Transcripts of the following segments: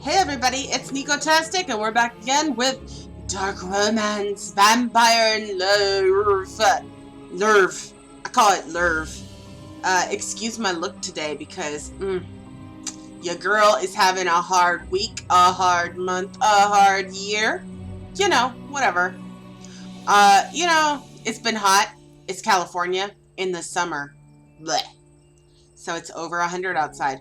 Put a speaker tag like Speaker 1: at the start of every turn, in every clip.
Speaker 1: Hey everybody, it's Nico Tastic, and we're back again with Dark Romance, Vampire, and Lurv. I call it Lurv. Excuse my look today because, your girl is having a hard week, a hard month, a hard year. You know, whatever. It's been hot. It's California in the summer. Blech. So it's over 100 outside.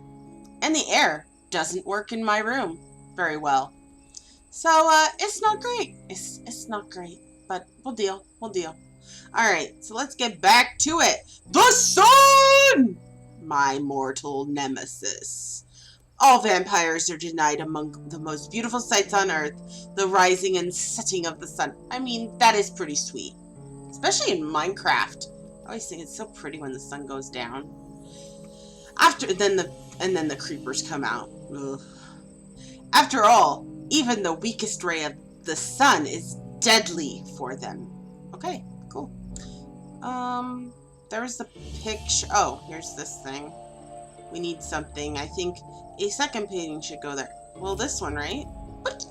Speaker 1: And the air doesn't work in my room very well. So, it's not great. It's not great, but we'll deal. Alright, so let's get back to it. The sun! My mortal nemesis. All vampires are denied among the most beautiful sights on earth, the rising and setting of the sun. I mean, that is pretty sweet. Especially in Minecraft. I always think it's so pretty when the sun goes down. Then the creepers come out. Ugh. After all, even the weakest ray of the sun is deadly for them. Okay, cool. There's the picture. Oh, here's this thing. We need something. I think a second painting should go there. Well, this one, right? Okay.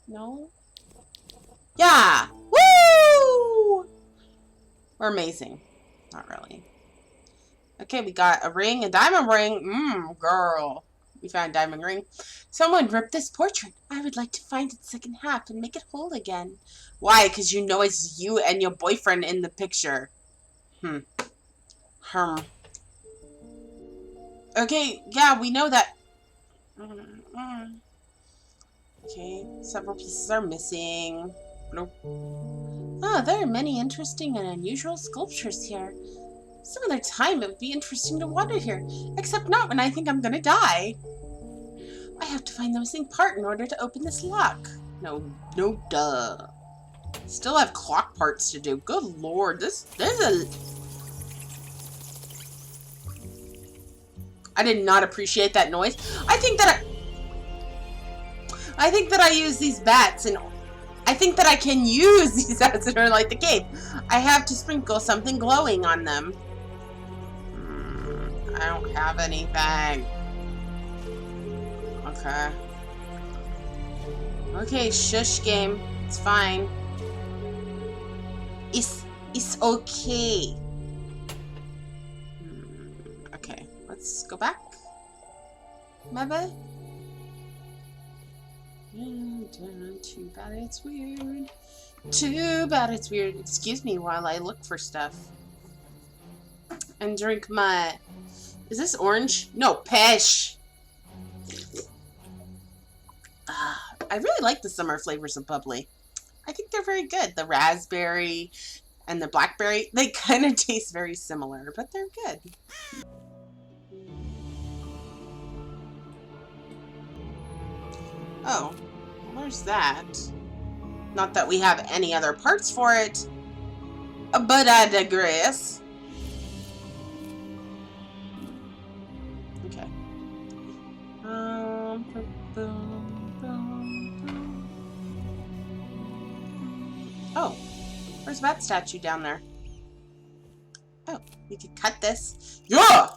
Speaker 1: No? Yeah! Woo! We're amazing. Not really. Okay, we got a ring, a diamond ring. Girl. We found a diamond ring. Someone ripped this portrait. I would like to find its second half and make it whole again. Why? Because you know it's you and your boyfriend in the picture. Okay, yeah, we know that. Okay, several pieces are missing. Nope. Ah, there are many interesting and unusual sculptures here. Some other time it would be interesting to wander here, except not when I think I'm gonna die. I have to find the missing part in order to open this lock. No duh. Still have clock parts to do. Good lord, I did not appreciate that noise. I think that I use these bats, and I think that I can use these bats in order to light the cave. I have to sprinkle something glowing on them. I don't have anything. Okay. Okay, shush game. It's fine. It's okay. Okay, let's go back. Maybe? Too bad it's weird. Too bad it's weird. Excuse me while I look for stuff. And drink my... Is this orange? No, pesh! I really like the summer flavors of bubbly. I think they're very good. The raspberry and the blackberry, they kind of taste very similar, but they're good. Oh, where's that? Not that we have any other parts for it, but I digress. Okay. Oh, where's that statue down there? Oh, we could cut this. Yeah!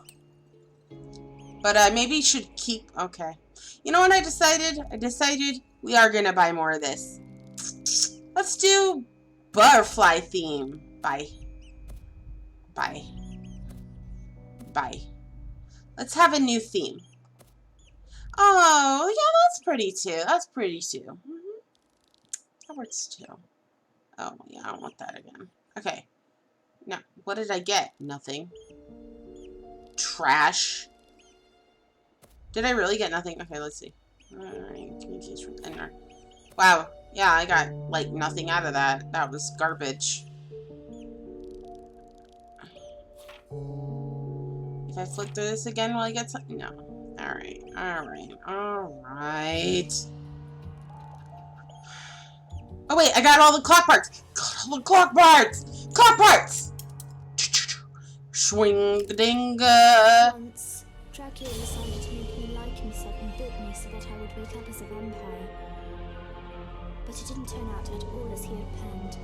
Speaker 1: But maybe you should keep... Okay. You know what I decided? I decided we are gonna buy more of this. Let's do butterfly theme. Bye. Let's have a new theme. Oh, yeah, that's pretty too. That's pretty too. That works too. Oh, yeah, I don't want that again. Okay. Now, what did I get? Nothing. Trash. Did I really get nothing? Okay, let's see. Alright, communication with Enron. Wow. Yeah, I got, like, nothing out of that. That was garbage. If I flip through this again, will I get something? No. Alright, alright, alright. Oh, wait, I got all the clock parts! Got all the clock parts! Clock parts! Swing-a-dinga!
Speaker 2: Once, Dracula decided to make me like himself and bit me so that I would wake up as a vampire. But it didn't turn out at all as he had planned.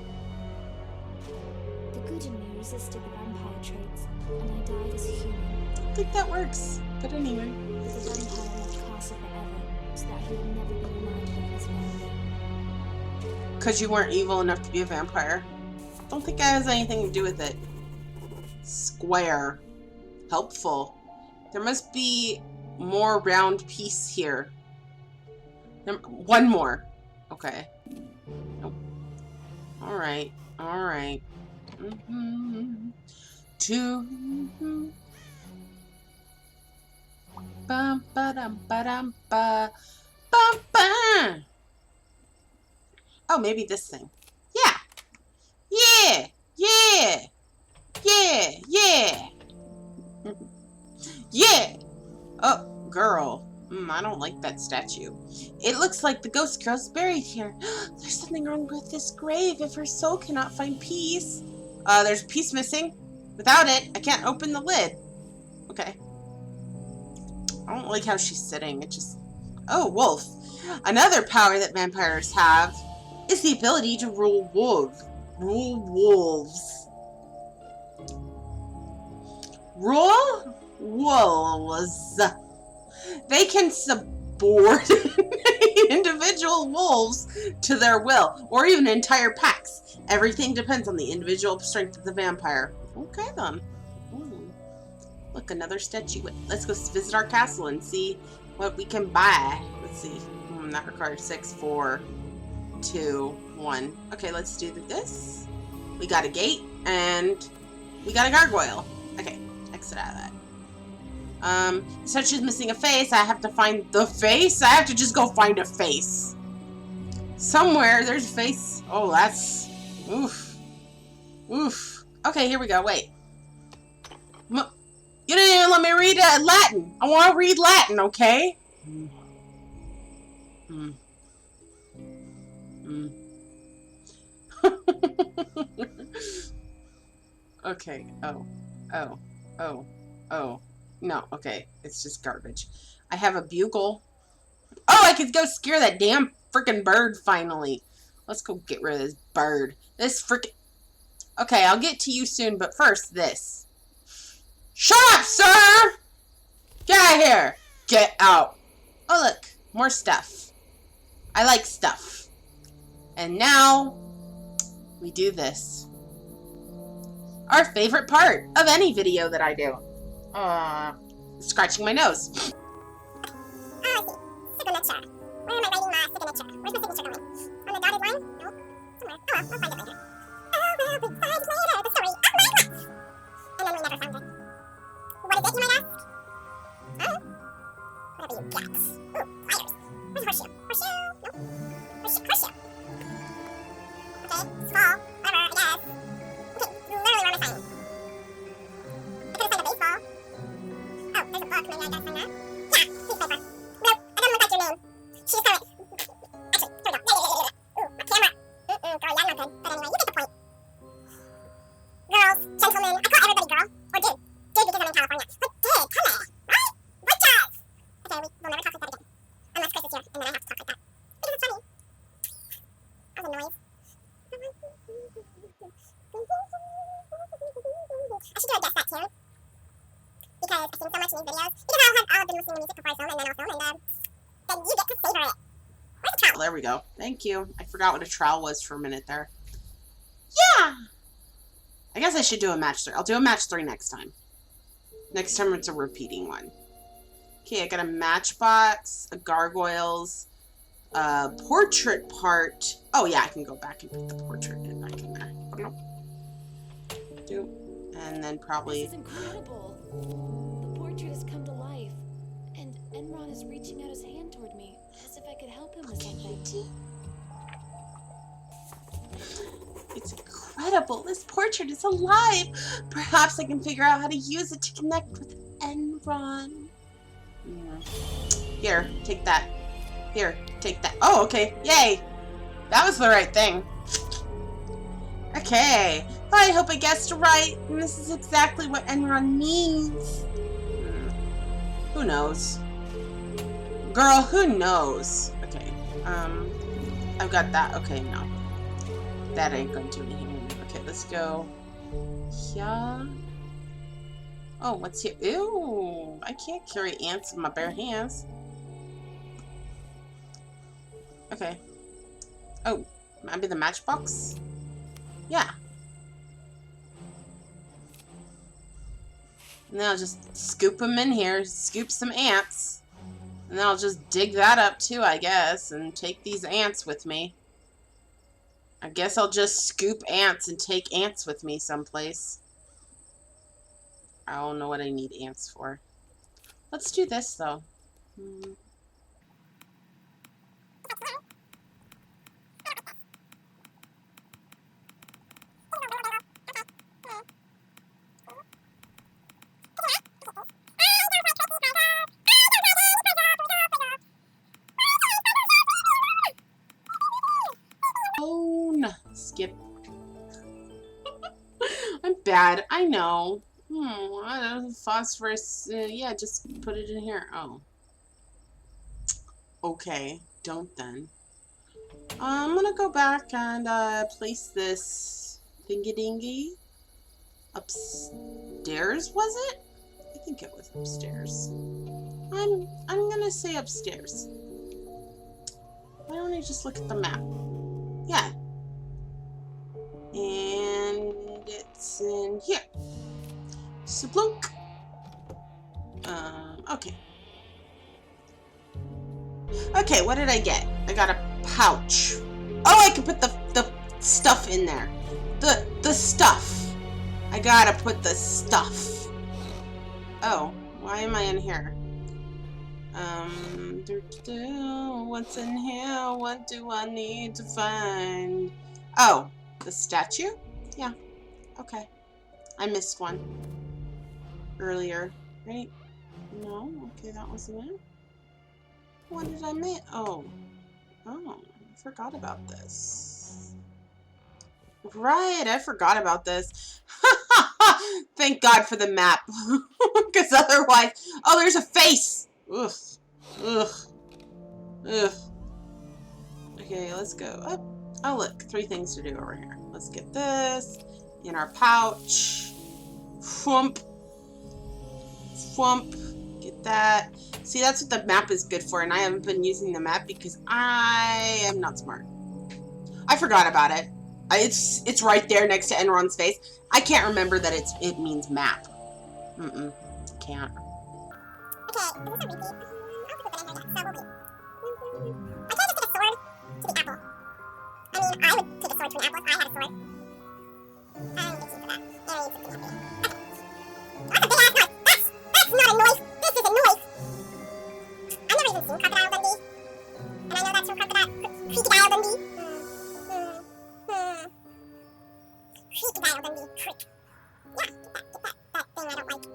Speaker 2: The good in me resisted the vampire traits, and I died as a human.
Speaker 1: I don't think that works, but anyway.
Speaker 2: But the vampire left Castle forever, so that he would never be reminded of his family.
Speaker 1: Because you weren't evil enough to be a vampire. Don't think that has anything to do with it. Square. Helpful. There must be more round piece here. One more. Okay. Nope. Alright. Alright. Two. Bum ba dum ba dum ba. Bum ba. Oh, maybe this thing. Yeah. Yeah. Yeah. Yeah. Yeah. Yeah. Oh, girl. I don't like that statue. It looks like the ghost girl's buried here. There's something wrong with this grave if her soul cannot find peace. There's a piece missing. Without it, I can't open the lid. Okay. I don't like how she's sitting. It just... Oh, wolf. Another power that vampires have is the ability to rule wolves. Rule wolves. They can subordinate individual wolves to their will, or even entire packs. Everything depends on the individual strength of the vampire. Okay, then. Ooh. Look, another statue. Let's go visit our castle and see what we can buy. Let's see. That requires 6, 4, 2, 1. Okay, let's do this. We got a gate, and we got a gargoyle. Okay, exit out of that. Since she's missing a face, I have to find the face? I have to just go find a face. Somewhere there's a face. Oh, that's... Oof. Oof. Okay, here we go. Wait. You didn't even let me read Latin. I want to read Latin, okay? Okay. Oh. No, okay. It's just garbage. I have a bugle. Oh, I could go scare that damn freaking bird finally. Let's go get rid of this bird. This freaking... Okay, I'll get to you soon, but first, this. Shut up, sir! Get out of here! Get out. Oh, look. More stuff. I like stuff. And now, we do this. Our favorite part of any video that I do. Scratching my nose.
Speaker 3: Oh, I see. Signature. Where am I writing my signature? Where's my signature going? On the dotted line? No. Somewhere. Oh, well, I'll find it later. Oh, well, we find later the story of my life. And then we never found it. What is it, you might ask? Oh. Whatever you got. Ooh, pliers. Where's the horseshoe? Horseshoe? No. Horseshoe. Okay, small. Whatever, I guess. Okay, literally where am I signing? I could have signed a baseball. Oh, there's a book. Maybe I gotta sign that. Yeah, piece of paper. No, it doesn't look like your name. She's got it. Actually, here we go. Ooh, my camera. Girl, yeah, I'm not good. But anyway, you get the point. Girls, gentlemen, I call everybody girl. Or dude. Dude because I'm in California. But dude, come on. Right? Witches! Okay, we'll never talk like that again. Unless Chris is here, and then I have to talk like that. Because it's funny. That was a noise. I should do a guess that tune. Because I sing so much in these videos. Because I'll have been listening to music before I film, and then I'll film, and then you get to savor it. Where's the trowel?
Speaker 1: There we go. Thank you. I forgot what a trowel was for a minute there. Yeah! I guess I should do a match 3. I'll do a match 3 next time. Next time it's a repeating one. Okay, I got a matchbox, a gargoyles, portrait part. Oh yeah, I can go back and put the portrait in back in there. And then probably.
Speaker 4: This is incredible. The portrait has come to life, and Enron is reaching out his hand toward me, as if I could help him with something.
Speaker 1: It's incredible. This portrait is alive. Perhaps I can figure out how to use it to connect with Enron. Here, take that. Here, take that. Oh, okay. Yay. That was the right thing. Okay. I hope I guessed right. And this is exactly what Enron needs. Who knows? Girl, who knows? Okay. I've got that. Okay, no. That ain't going to do anything. Okay, let's go. Yeah. Oh, what's here? Ew. I can't carry ants in my bare hands. Okay. Oh, maybe the matchbox? Yeah. And then I'll just scoop them in here, scoop some ants. And then I'll just dig that up too, I guess, and take these ants with me. I guess I'll just scoop ants and take ants with me someplace. I don't know what I need ants for. Let's do this, though. Skip. I'm bad. I know. I don't know. Phosphorus. Yeah, just put it in here. Oh. Okay. Don't then. I'm gonna go back and place this thingy-dingy upstairs. Was it? I think it was upstairs. I'm gonna say upstairs. Why don't I just look at the map? Yeah. And it's in here. Splunk. Okay. Okay, what did I get? I got a pouch. Oh, I can put the stuff in there. The stuff. I gotta put the stuff. Oh, why am I in here? What's in here? What do I need to find? Oh. The statue? Yeah. Okay. I missed one earlier, right? No? Okay, that wasn't it. What did I miss? Oh. Oh, I forgot about this. Right, I forgot about this. Thank God for the map. Because otherwise... Oh, there's a face! Ugh. Ugh. Ugh. Okay, let's go up. Oh, look, 3 things to do over here. Let's get this in our pouch. Thwump. Thwump. Get that. See, that's what the map is good for, and I haven't been using the map because I am not smart. I forgot about it. It's right there next to Enron's face. I can't remember that it means map. Can't.
Speaker 3: Okay, this is a repeat. I don't think we've been in here, so we'll be. I can't just get a sword to the apple. I mean, I would take a sword to an apple if I had a sword. I don't need to for that. I need something heavy. Okay. That's a big ass noise. That's not a noise. This is a noise. I've never even seen Crocodile Dundee. And I know that's from Crocodile Dundee. Crocodile Dundee. Crick. Yeah, get that thing I don't like.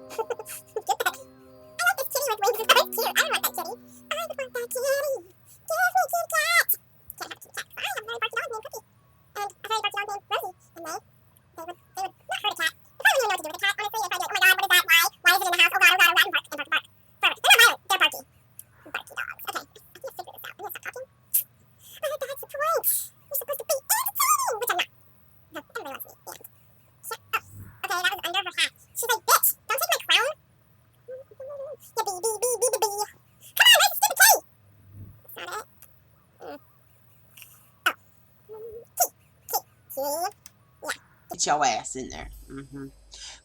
Speaker 3: Get that. I like this kitty with wings. It's very cute. I don't want that kitty. I want that kitty. Give me Kit Kat. Can't have a Kit Kat. I have a very barky dog named Cookie. And a very barky dog named Rosie. And they would not hurt a cat. If I wouldn't even know what to do with a cat, honestly, if I did, oh my god, what is that? Why is it in the house? Oh god, and bark, and bark, bark. Perfect. They're not violent. They're barky. Barky dogs. Okay. I need to figure this out. I'm gonna stop talking. Oh, that's the point. You're supposed to be entertaining, which I'm not. No, everybody wants to be. And. Shut up. Okay, that was under her hat. She's like, bitch, don't take my crown. Yeah, bee. Come on, that's a stupid kitty. That's not it. Oh. Kitty. Yeah.
Speaker 1: Get your ass in there.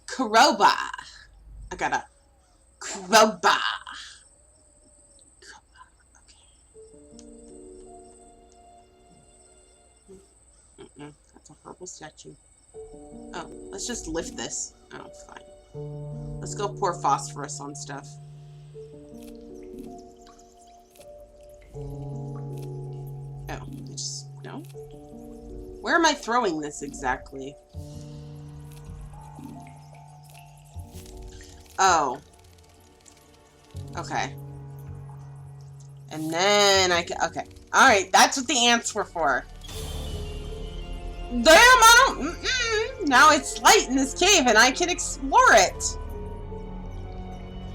Speaker 1: Crowbar. I got a crowbar. purple statue. Oh, let's just lift this. Oh, fine. Let's go pour phosphorus on stuff. Oh, no. Where am I throwing this exactly? Oh. Okay. And then I can, okay. Alright, that's what the ants were for. Damn, I don't, now it's light in this cave and I can explore it.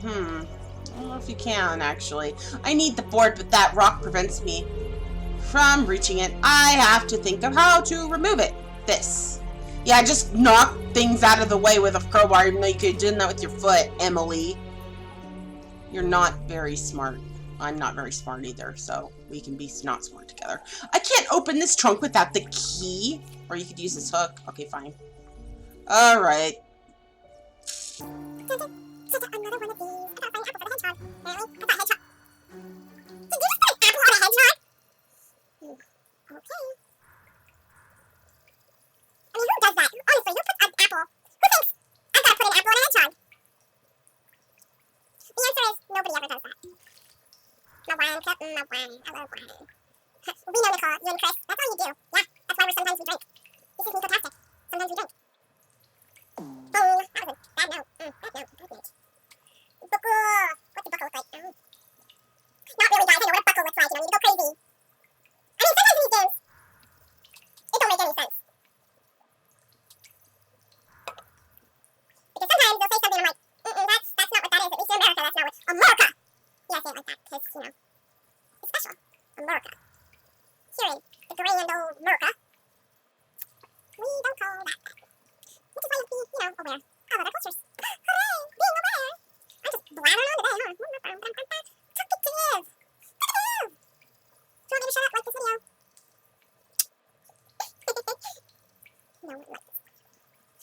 Speaker 1: I don't know if you can, actually. I need the board, but that rock prevents me from reaching it. I have to think of how to remove it. This. Yeah, just knock things out of the way with a crowbar, even though you could do that with your foot, Emily. You're not very smart. I'm not very smart either, so we can be not smart together. I can't open this trunk without the key. Or you could use this hook. Okay, fine. Alright.
Speaker 3: Another one of these. I gotta find apple for the hedgehog. Really? I thought hedgehog. Did you just put an apple on a hedgehog? Okay. I mean, who does that? Honestly, who puts an apple? Who thinks I've got to put an apple on a hedgehog? The answer is nobody ever does that. My wine, my wine. I love wine. We know, Nicole, you and Chris. That's all you do. Yeah, that's why sometimes we drink. This is Nico-tastic. Sometimes we drink. Oh, that was a bad note. Bad note. Buckle. What's the buckle look like? Not really, guys. I know what a buckle looks like. You know, you go crazy. I mean, sometimes in these games, it don't make any sense. Because sometimes they'll say something and I'm like, that's not what that is. At least in America, that's not what... America! Yeah, I say it like that because, you know, it's special. America. Here in the grand old America, we don't call that. Which is why you have to be, you know, aware of other cultures. Hooray! Being aware! I'm just blathering on today, huh? Talkative! Talkative! Do you want me to shut up like this video? No, like this.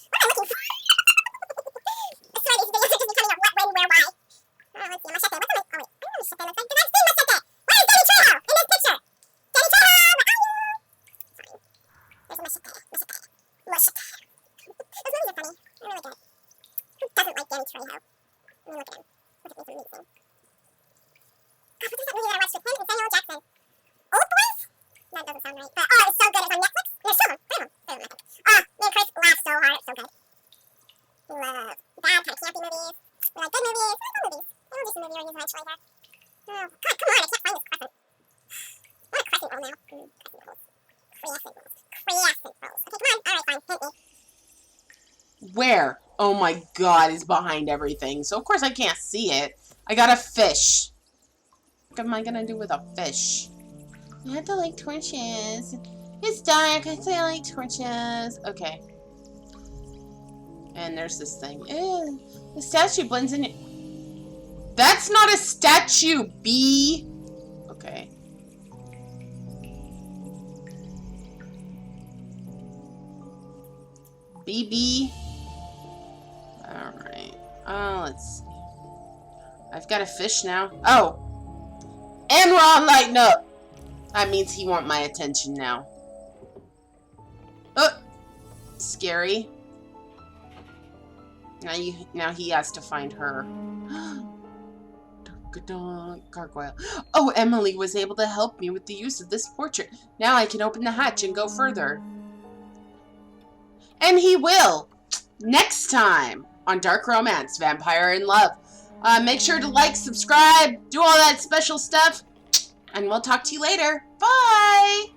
Speaker 3: What am I looking for? I swear these videos are just becoming a what, when, where, why. Oh, let's see, machete. What's a machete? Oh, wait, I don't know what machete looks like. Because I've seen machete! Where is Danny Trejo in this picture? Danny Trejo! Where are you? Fine. There's a machete. Machete. Those movies are funny. They're really good. Who doesn't like Danny Trejo? I mean, look at him. Look at me, he's amazing. God, what is that movie that I watched with him and Samuel L. Jackson? Old Boys? That doesn't sound right. But, oh, it's so good. It's on Netflix. There's two of them. Three of them. Three of them, I think. Oh, me and Chris laughed so hard. It's so good. We love bad, kind of campy movies. We like good movies. We like good movies. There will be some movie reviews eventually here. Oh, God, come on. I can't find this crescent. I want a crescent roll now. Crescent rolls. Crescent rolls. Crescent rolls. Okay, come on. All right, fine. Hit me.
Speaker 1: Where? Oh my god, is behind everything. So of course I can't see it. I got a fish. What am I gonna do with a fish? I have to like torches. It's dark, I say I like torches. Okay. And there's this thing. Ew, the statue blends in. That's not a statue, B. Okay. BB. Alright. Let's see. I've got a fish now. Oh! Enron lighten up! That means he want my attention now. Oh! Scary. Now he has to find her. Gargoyle. Oh, Emily was able to help me with the use of this portrait. Now I can open the hatch and go further. And he will! Next time on Dark Romance, Vampire in Love. Make sure to like, subscribe, do all that special stuff, and we'll talk to you later. Bye!